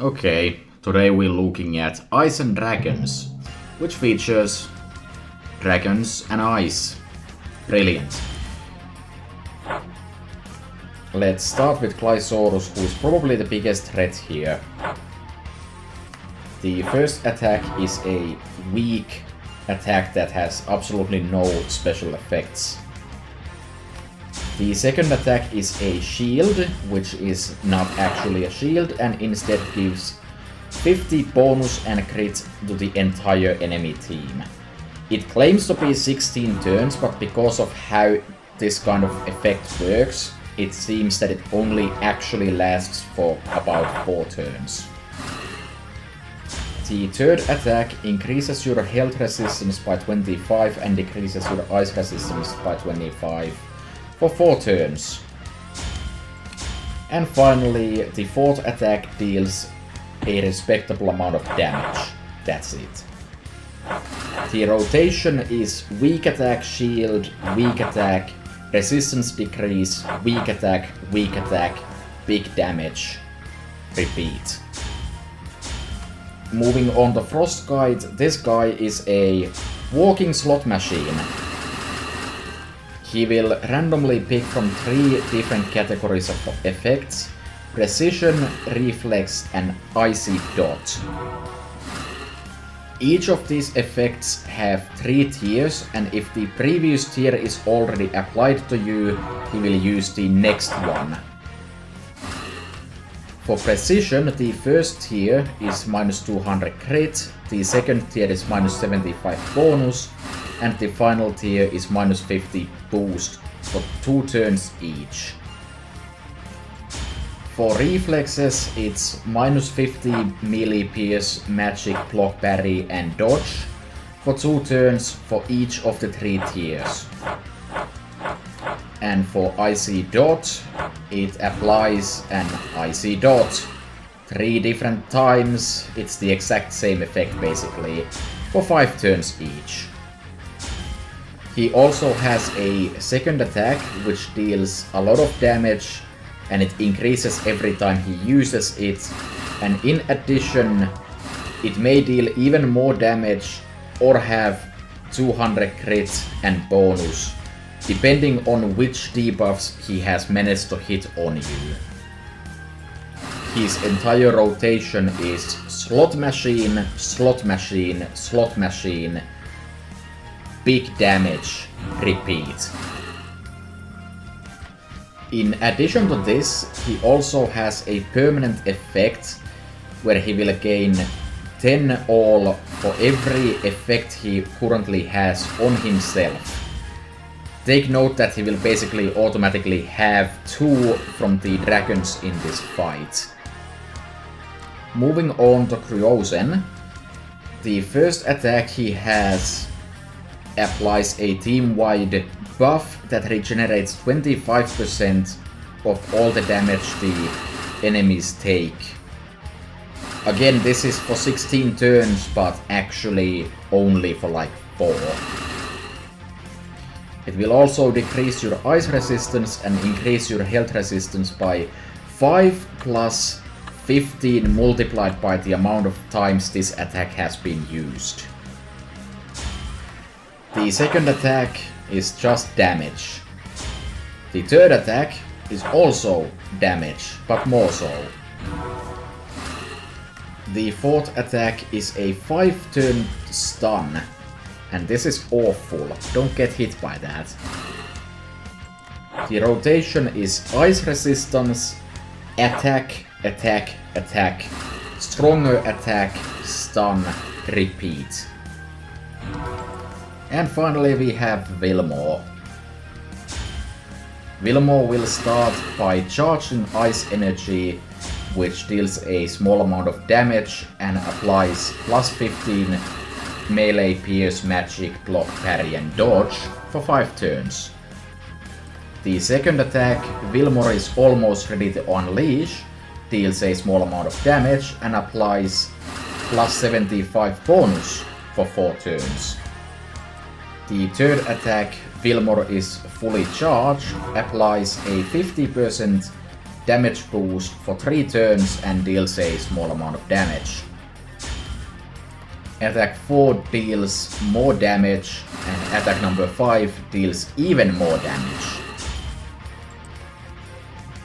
Okay, today we're looking at Ice and Dragons, which features dragons and ice. Brilliant. Let's start with Glysaurus, who is probably the biggest threat here. The first attack is a weak attack that has absolutely no special effects. The second attack is a shield, which is not actually a shield and instead gives 50 bonus and crit to the entire enemy team. It claims to be 16 turns, but because of how this kind of effect works, it seems that it only actually lasts for about 4 turns. The third attack increases your health resistance by 25 and decreases your ice resistance by 25 for 4 turns. And finally, the fourth attack deals a respectable amount of damage. That's it. The rotation is weak attack, shield, weak attack, resistance decrease, weak attack, big damage. Repeat. Moving on to Frost Guide, this guy is a walking slot machine. He will randomly pick from 3 different categories of effects: Precision, Reflex and Icy Dot. Each of these effects have 3 tiers, and if the previous tier is already applied to you, he will use the next one. For Precision, the first tier is minus 200 crit, the second tier is minus 75 bonus, and the final tier is minus 50 boost for 2 turns each. For Reflexes, it's minus 50 melee pierce, magic, block, parry and dodge for 2 turns for each of the 3 tiers. And for Icy Dot, it applies an Icy Dot 3 different times. It's the exact same effect basically, for 5 turns each. He also has a second attack which deals a lot of damage and it increases every time he uses it, and in addition it may deal even more damage or have 200 crit and bonus, depending on which debuffs he has managed to hit on you. His entire rotation is slot machine, slot machine, slot machine, big damage, repeat. In addition to this, he also has a permanent effect where he will gain 10 all for every effect he currently has on himself. Take note that he will basically automatically have 2 from the dragons in this fight. Moving on to Cryozen, the first attack he has applies a team-wide buff that regenerates 25% of all the damage the enemies take. Again, this is for 16 turns, but actually only for like 4. It will also decrease your ice resistance and increase your health resistance by 5 plus 15 multiplied by the amount of times this attack has been used. The second attack is just damage. The third attack is also damage, but more so. The fourth attack is a 5-turn stun, and this is awful, don't get hit by that. The rotation is ice resistance, attack, attack, attack, stronger attack, stun, repeat. And finally we have Wilmore. Wilmore will start by charging Ice Energy, which deals a small amount of damage and applies plus 15 melee, pierce, magic, block, parry and dodge for 5 turns. The second attack, Wilmore is almost ready to unleash, deals a small amount of damage and applies plus 75 bonus for 4 turns. The third attack, Wilmore is fully charged, applies a 50% damage boost for 3 turns and deals a small amount of damage. Attack 4 deals more damage, and attack number 5 deals even more damage.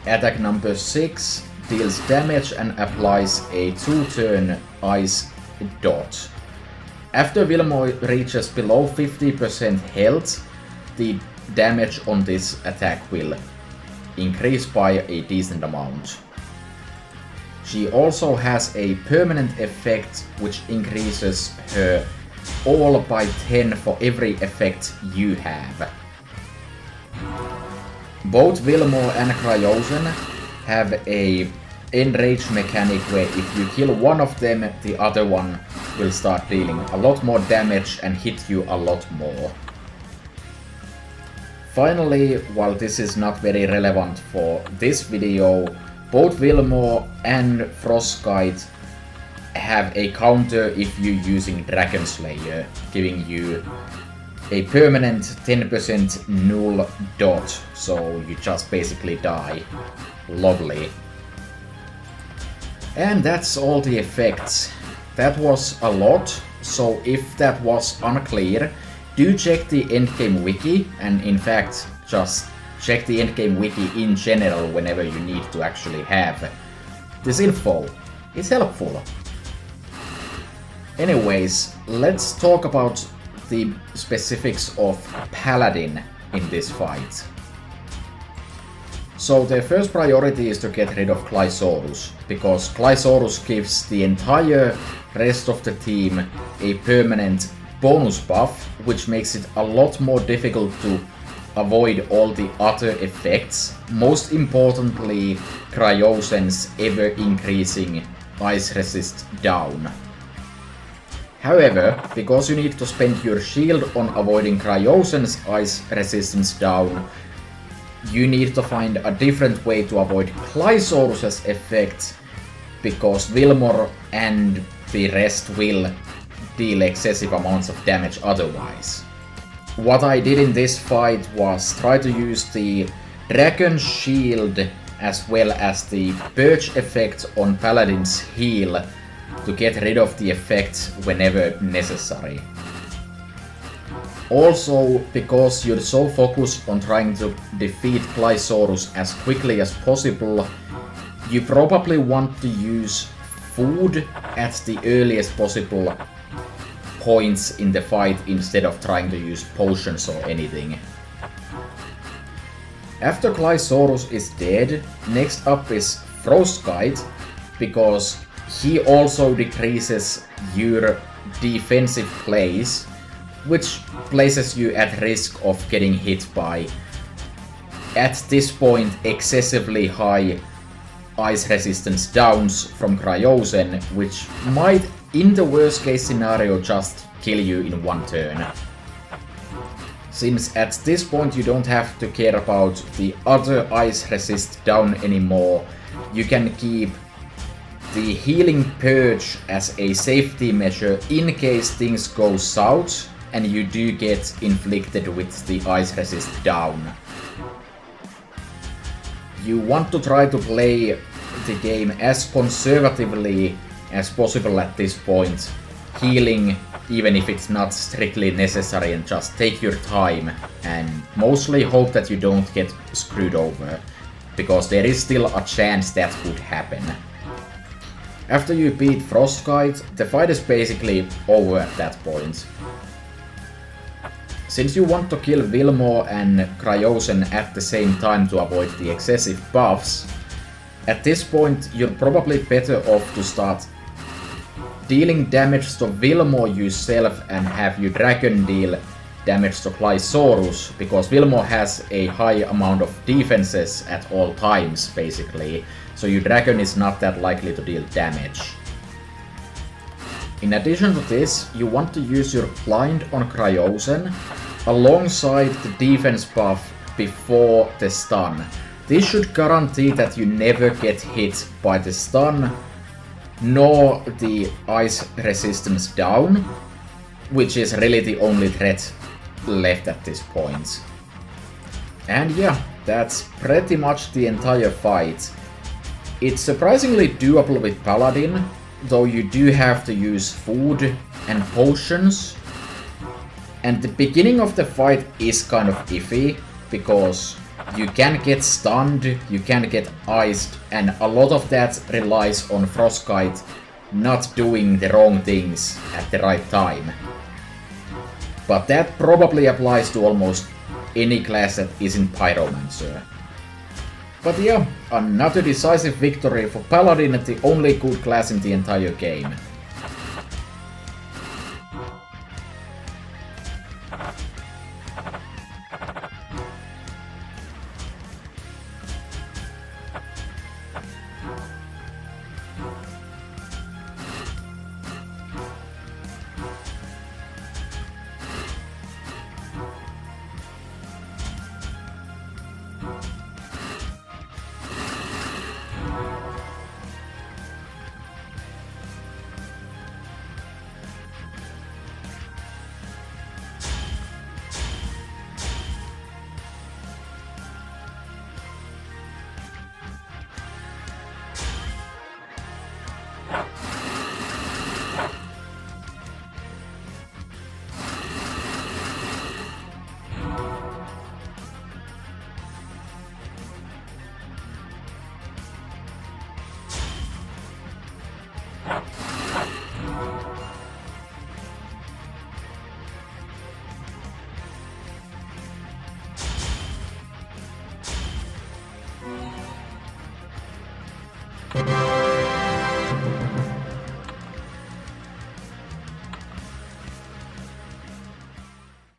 Attack number 6 deals damage and applies a 2-turn ice dot. After Wilmore reaches below 50% health, the damage on this attack will increase by a decent amount. She also has a permanent effect which increases her all by 10 for every effect you have. Both Wilmore and Cryozen have a enrage mechanic where if you kill one of them, the other one will start dealing a lot more damage and hit you a lot more. Finally, while this is not very relevant for this video, both Wilmore and Frostguide have a counter if you're using Dragon Slayer, giving you a permanent 10% null dot, so you just basically die. Lovely. And that's all the effects. That was a lot, so if that was unclear, do check the endgame wiki, and in fact just check the endgame wiki in general whenever you need to actually have this info. It's helpful. Anyways, let's talk about the specifics of Paladin in this fight. So the first priority is to get rid of Clysaurus, because Clysaurus gives the entire rest of the team a permanent bonus buff, which makes it a lot more difficult to avoid all the other effects, most importantly Cryozen's ever increasing ice resist down. However, because you need to spend your shield on avoiding Cryozen's ice resistance down, you need to find a different way to avoid Clysaurus's effect, because Wilmore and the rest will deal excessive amounts of damage otherwise. What I did in this fight was try to use the Dragon Shield as well as the Purge effect on Paladin's heal to get rid of the effect whenever necessary. Also, because you're so focused on trying to defeat Clysaurus as quickly as possible, you probably want to use food at the earliest possible points in the fight instead of trying to use potions or anything. After Clysaurus is dead, next up is Frostguide, because he also decreases your defensive plays, which places you at risk of getting hit by, at this point, excessively high ice resistance downs from Cryozen, which might, in the worst case scenario, just kill you in one turn. Since at this point you don't have to care about the other ice resist down anymore, you can keep the healing purge as a safety measure in case things go south and you do get inflicted with the ice resist down. You want to try to play the game as conservatively as possible at this point, healing even if it's not strictly necessary, and just take your time and mostly hope that you don't get screwed over, because there is still a chance that could happen. After you beat Frostguide, the fight is basically over at that point. Since you want to kill Wilmore and Cryozen at the same time to avoid the excessive buffs, at this point you're probably better off to start dealing damage to Wilmore yourself and have your dragon deal damage to Clysaurus, because Wilmore has a high amount of defenses at all times, basically, so your dragon is not that likely to deal damage. In addition to this, you want to use your blind on Cryozen alongside the defense buff before the stun. This should guarantee that you never get hit by the stun nor the ice resistance down, which is really the only threat left at this point. And yeah, that's pretty much the entire fight. It's surprisingly doable with Paladin, though you do have to use food and potions. And the beginning of the fight is kind of iffy, because you can get stunned, you can get iced, and a lot of that relies on Frostkite not doing the wrong things at the right time. But that probably applies to almost any class that isn't Pyromancer. But yeah, another decisive victory for Paladin, the only good class in the entire game.